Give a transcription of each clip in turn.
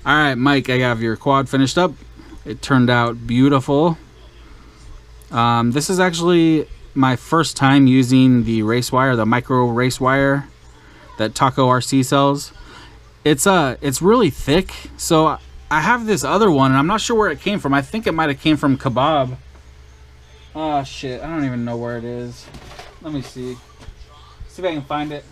All right, Mike, I have your quad finished up. It turned out beautiful. This is actually my first time using the race wire, the micro race wire that Taco RC sells. It's really thick. So I have this other one, and I'm not sure where it came from. I think it might have came from Kebab. Oh shit, I don't even know where it is. Let me see. See if I can find it.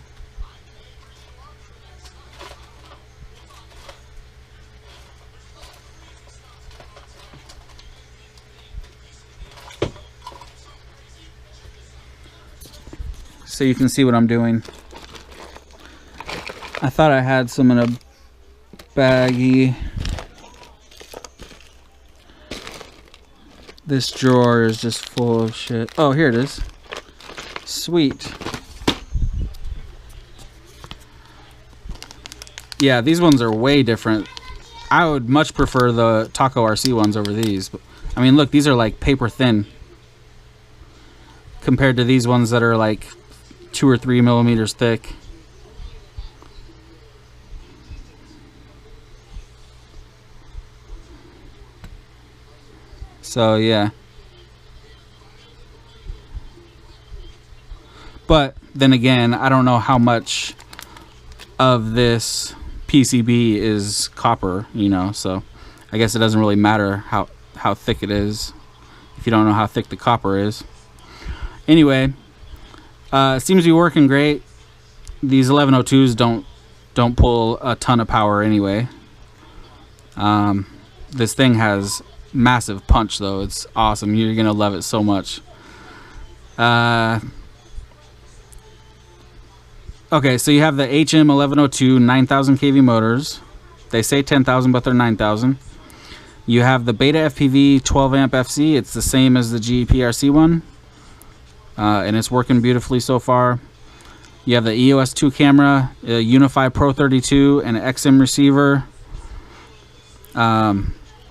So you can see what I'm doing. I thought I had some in a baggie. This drawer is just full of shit. Oh, here it is. Sweet. Yeah, these ones are way different. I would much prefer the Taco RC ones over these. I mean, look, these are like paper thin compared to these ones that are like 2 or 3 millimeters thick. So yeah, but then again, I don't know how much of this PCB is copper, you know, so I guess it doesn't really matter how thick it is if you don't know how thick the copper is. Anyway, it seems to be working great. These 1102s don't pull a ton of power anyway. This thing has massive punch though. It's awesome. You're gonna love it so much. Okay, so you have the HM1102 9000 kV motors. They say 10,000, but they're 9,000. You have the Beta FPV 12 amp FC. It's the same as the GEPRC one, and it's working beautifully so far. You have the EOS 2 camera, a Unify Pro 32, and an XM receiver.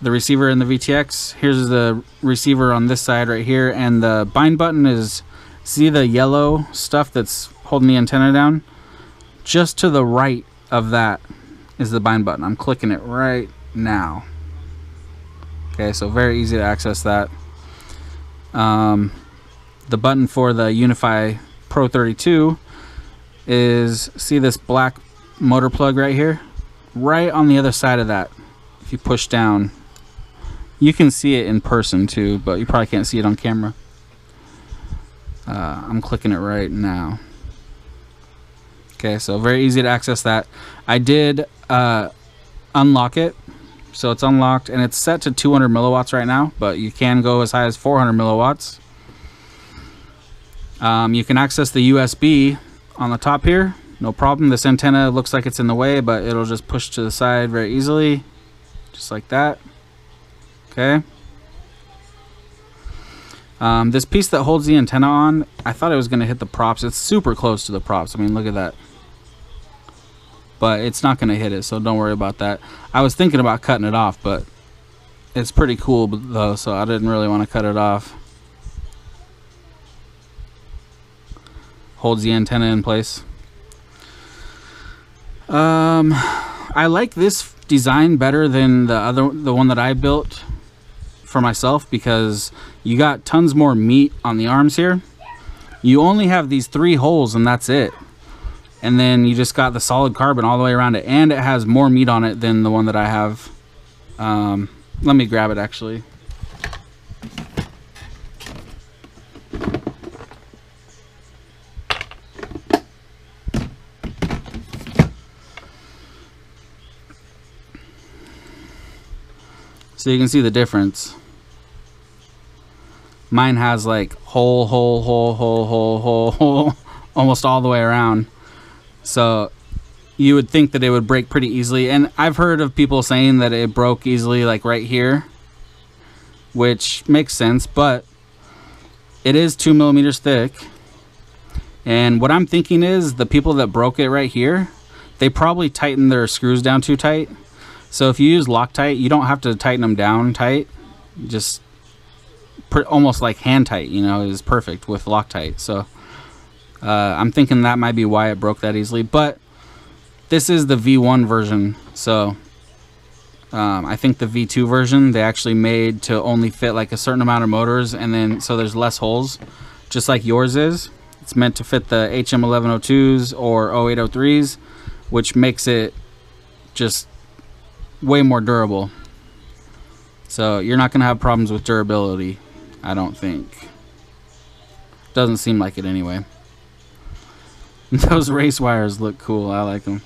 The receiver in the VTX. Here's the receiver on this side right here, and the bind button is, see the yellow stuff that's holding the antenna down? Just to the right of that is the bind button. I'm clicking it right now. Okay, so very easy to access that. The button for the Unify Pro 32 is, see this black motor plug right here? Right on the other side of that. If you push down, you can see it in person too, but you probably can't see it on camera. I'm clicking it right now. Okay, so very easy to access that. I did unlock it, so it's unlocked, and it's set to 200 milliwatts right now, but you can go as high as 400 milliwatts. You can access the USB on the top here, no problem. This antenna looks like it's in the way, but it'll just push to the side very easily, just like that. Okay. This piece that holds the antenna on, I thought it was going to hit the props. It's super close to the props. I mean, look at that. But it's not going to hit it, so don't worry about that. I was thinking about cutting it off, but it's pretty cool though, so I didn't really want to cut it off. Holds the antenna in place. I like this design better than the one that I built for myself, because you got tons more meat on the arms here. You only have these 3 holes and that's it, and then you just got the solid carbon all the way around it, and it has more meat on it than the one that I have. Let me grab it actually. So you can see the difference. Mine has like hole almost all the way around. So you would think that it would break pretty easily. And I've heard of people saying that it broke easily like right here, which makes sense, but it is 2 millimeters thick. And what I'm thinking is the people that broke it right here, they probably tightened their screws down too tight. So if you use Loctite, you don't have to tighten them down tight. Just almost like hand tight, you know, is perfect with Loctite. So I'm thinking that might be why it broke that easily. But this is the V1 version, so I think the V2 version they actually made to only fit like a certain amount of motors, and then so there's less holes, just like yours is. It's meant to fit the HM1102s or 0803s, which makes it just way more durable. So you're not going to have problems with durability, I don't think. Doesn't seem like it anyway. Those race wires look cool. I like them.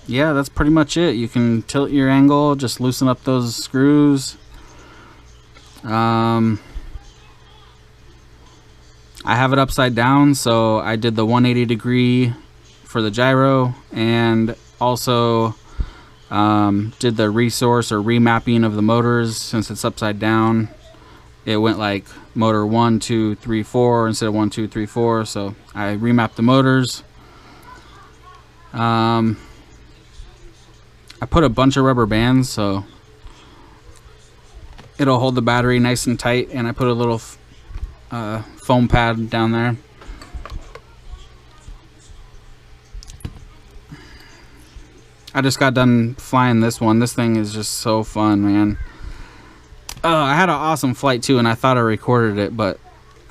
Yeah, that's pretty much it. You can tilt your angle, just loosen up those screws. I have it upside down, so I did the 180 degree for the gyro, and also did the resource or remapping of the motors. Since it's upside down, it went like motor 1, 2, 3, 4 instead of 1, 2, 3, 4. So I remapped the motors. I put a bunch of rubber bands so it'll hold the battery nice and tight, and I put a little foam pad down there. I just got done flying this one. This thing is just so fun, man. I had an awesome flight too, and I thought I recorded it, but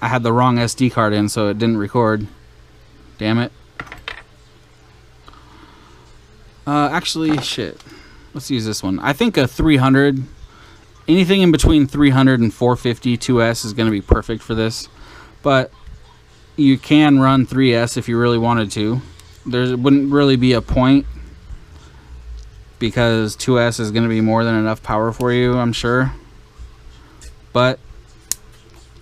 I had the wrong SD card in, so it didn't record. Damn it. Actually, shit. Let's use this one. I think a 300, anything in between 300 and 450 2S is going to be perfect for this. But you can run 3S if you really wanted to. There wouldn't really be a point, because 2S is going to be more than enough power for you, I'm sure. But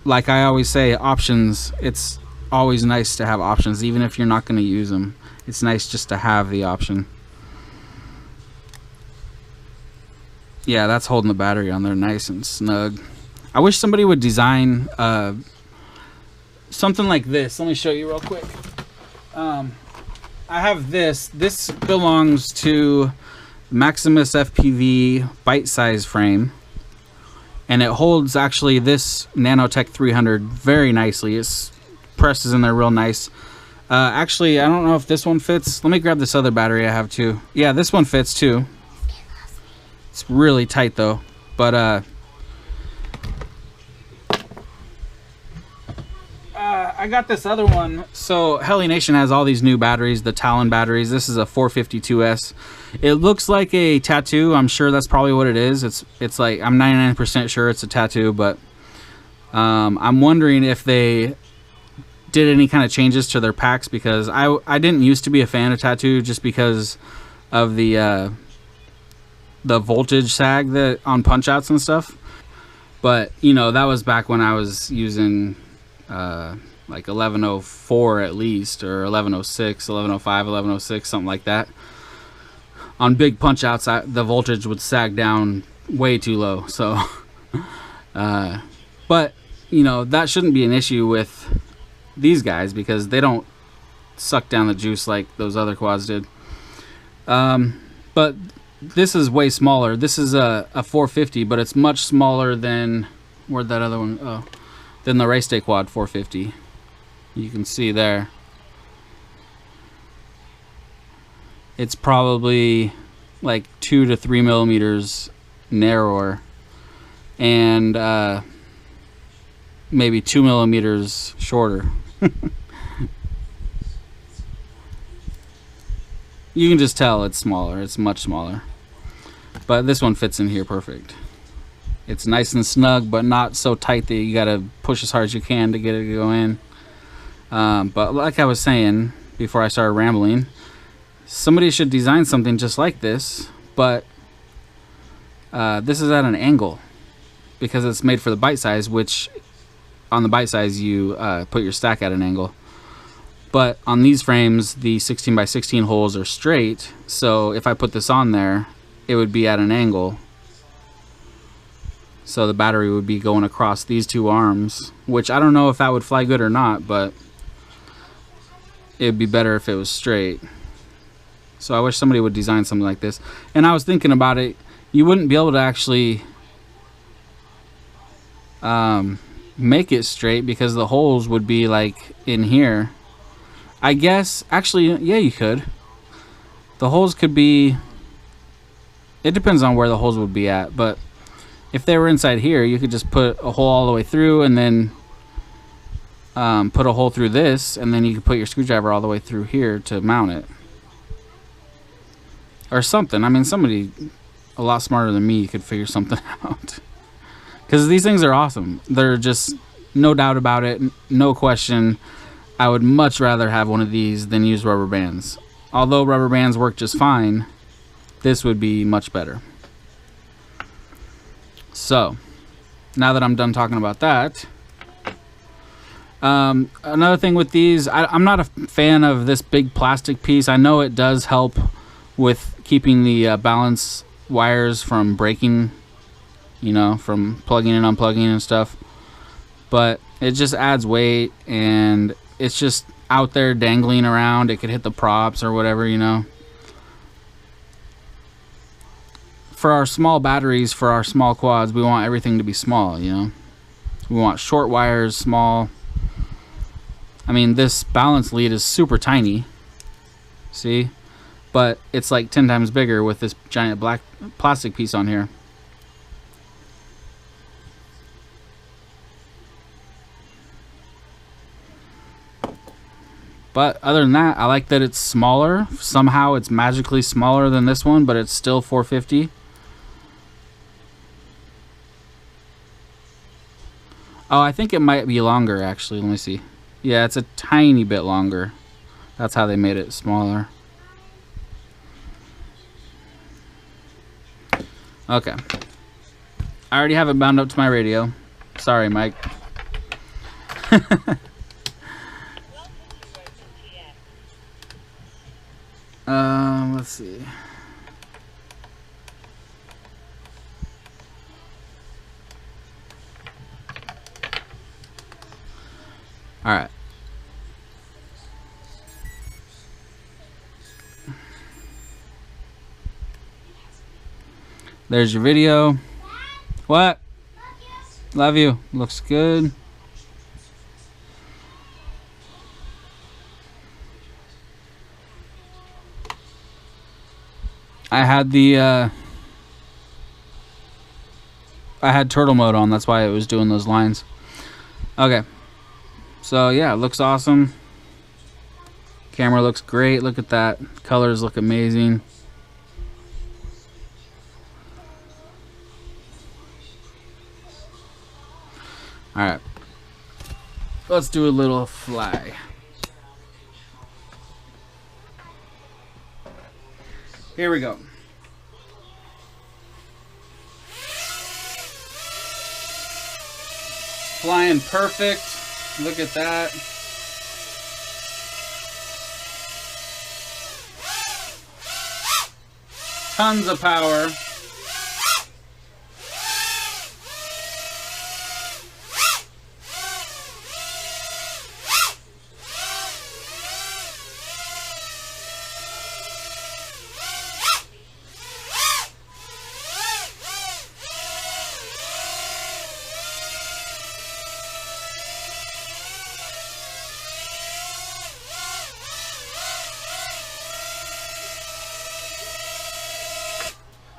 like I always say, options, it's always nice to have options, even if you're not going to use them. It's nice just to have the option. Yeah, that's holding the battery on there nice and snug. I wish somebody would design something like this. Let me show you real quick. I have this. This belongs to Maximus FPV bite size frame, and it holds actually this Nanotech 300 very nicely. It presses in there real nice. Actually, I don't know if this one fits. Let me grab this other battery I have too. Yeah, this one fits too. It's really tight though, but I got this other one. So Heli Nation has all these new batteries, the Talon batteries. This is a 452S. It looks like a tattoo. I'm sure that's probably what it is. It's like, I'm 99% sure it's a tattoo, but I'm wondering if they did any kind of changes to their packs, because I didn't used to be a fan of tattoo just because of the voltage sag that on punch outs and stuff. But you know, that was back when I was using like 1104 at least, or 1106, 1105, 1106, something like that. On big punch outs, the voltage would sag down way too low. So but you know, that shouldn't be an issue with these guys, because they don't suck down the juice like those other quads did. But this is way smaller. This is a 450, but it's much smaller than, where'd that other one, oh, than the Race Day Quad 450. You can see there. It's probably like 2 to 3 millimeters narrower, and maybe 2 millimeters shorter. You can just tell it's smaller. It's much smaller. But this one fits in here perfect. It's nice and snug, but not so tight that you gotta push as hard as you can to get it to go in. But like I was saying before I started rambling, somebody should design something just like this, but this is at an angle, because it's made for the bite size, which on the bite size you put your stack at an angle. But on these frames, the 16 by 16 holes are straight, so if I put this on there, it would be at an angle. So the battery would be going across these two arms, which I don't know if that would fly good or not, but it'd be better if it was straight. So I wish somebody would design something like this. And I was thinking about it, you wouldn't be able to actually make it straight, because the holes would be like in here. I guess, actually, yeah, you could. The holes could be, it depends on where the holes would be at, but if they were inside here, you could just put a hole all the way through and then put a hole through this, and then you could put your screwdriver all the way through here to mount it. Or something. I mean, somebody a lot smarter than me could figure something out. Because these things are awesome. They're just, no doubt about it, no question. I would much rather have one of these than use rubber bands. Although rubber bands work just fine, this would be much better. So, now that I'm done talking about that, another thing with these, I'm not a fan of this big plastic piece. I know it does help with keeping the balance wires from breaking, you know, from plugging and unplugging and stuff. But it just adds weight, and it's just out there dangling around. It could hit the props or whatever, you know. For our small batteries, for our small quads, we want everything to be small, you know. We want short wires, small. I mean, this balance lead is super tiny, see? But it's like 10 times bigger with this giant black plastic piece on here. But other than that, I like that it's smaller. Somehow it's magically smaller than this one, but it's still 450. Oh, I think it might be longer, actually. Let me see. Yeah, it's a tiny bit longer. That's how they made it smaller. Okay. I already have it bound up to my radio. Sorry, Mike. Let's see. All right. There's your video. What? Love you. Looks good. I had the I had turtle mode on, that's why it was doing those lines. Okay. So yeah, it looks awesome. Camera looks great. Look at that. Colors look amazing. Alright. Let's do a little fly. Here we go. Flying perfect. Look at that. Tons of power.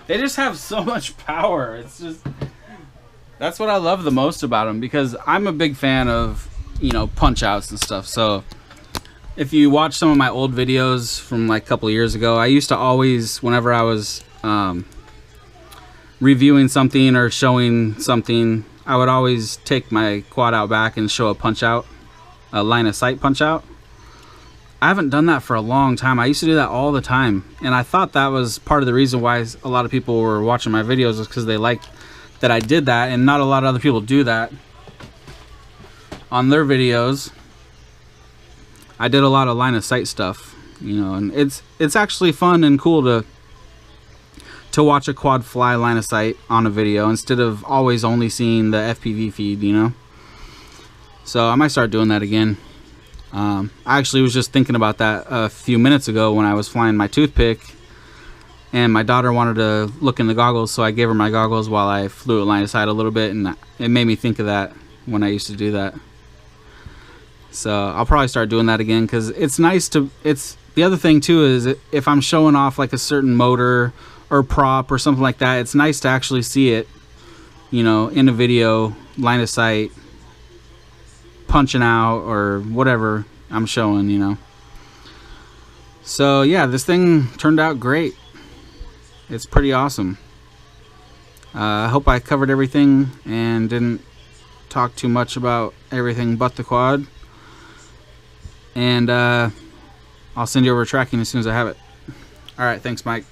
They just have so much power. It's just, that's what I love the most about them, because I'm a big fan of, you know, punch outs and stuff. So if you watch some of my old videos from like a couple of years ago, I used to always, whenever I was reviewing something or showing something, I would always take my quad out back and show a punch out, a line of sight punch out. I haven't done that for a long time. I used to do that all the time, and I thought that was part of the reason why a lot of people were watching my videos, is because they liked that I did that, and not a lot of other people do that on their videos. I did a lot of line of sight stuff, you know, and it's actually fun and cool to watch a quad fly line of sight on a video instead of always only seeing the FPV feed, you know. So I might start doing that again. I actually was just thinking about that a few minutes ago when I was flying my toothpick, and my daughter wanted to look in the goggles, so I gave her my goggles while I flew at line of sight a little bit, and it made me think of that when I used to do that. So I'll probably start doing that again, because it's nice to, it's, the other thing too is if I'm showing off like a certain motor or prop or something like that, it's nice to actually see it, you know, in a video, line of sight, punching out or whatever I'm showing, you know. So yeah, this thing turned out great. It's pretty awesome. I hope I covered everything and didn't talk too much about everything but the quad. And I'll send you over tracking as soon as I have it. All right, thanks, Mike.